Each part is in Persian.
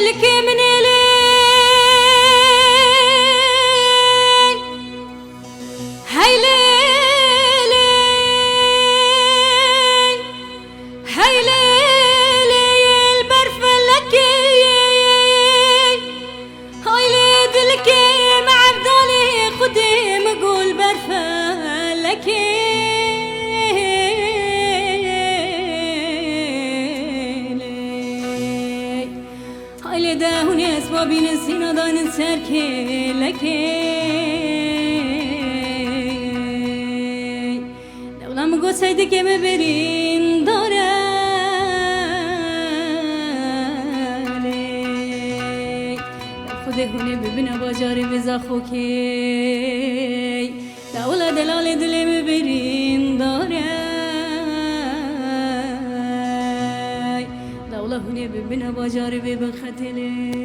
لك من لي هاي ليلي هاي ليلي البرف لك هاي ليدلك مع بدالي قديم قول برف لك هاي لداهني اسبابي نسينا دان سركي لك لما قلت سيدك يا مبرين دارالي خذي هوني ببنا باجاري بزاخوكي لا ولا دلالي دلي مبرين داري لا ولا هوني ببنا باجاري ببختلي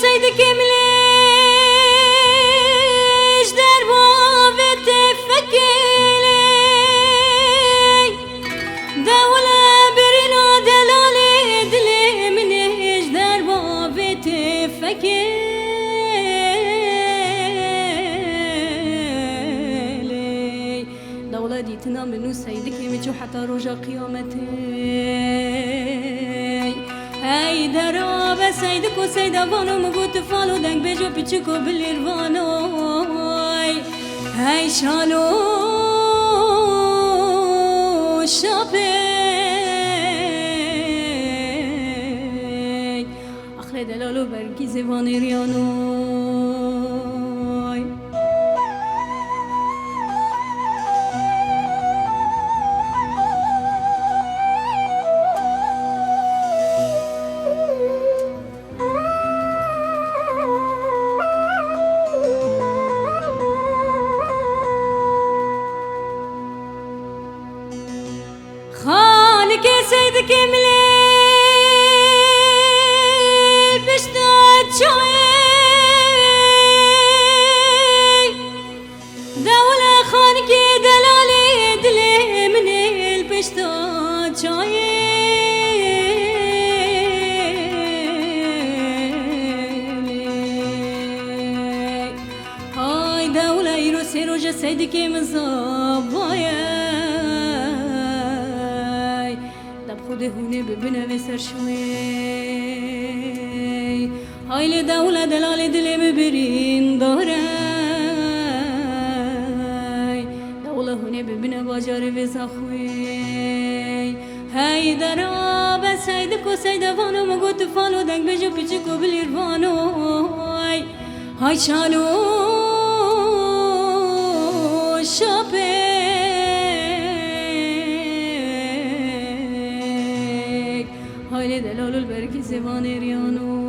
سيدك مليش دربه بتفكيلي دولة برينا دلالي دلي منيش دربه بتفكيلي دولة دي تنام منو سيدك مجو حتى رجا قيامتي هاي درابة سيدك وسيدة بانو مقوت فالو دنگ بيجو بيچكو باليروانوي هاي شالو شابي اخر دلالو برگي زباني ريانوي خانك يا سيدك مليل بشتات شوي دولة خانك دلالي دلي منيل بشتات شوي هاي دولة يروسي روجة سيدك مزابايا خود هونه ببینه بسر شوی هاي لدولة دلال دلی مبرین داره دولة هونه ببینه باجار بزا خوی هاي درابه سیدکو سیدوانو مگو تفالو دنگ بجو پیچکو بلیروانو هاي شالو شاپه هاي دلال البركي زبان ريانو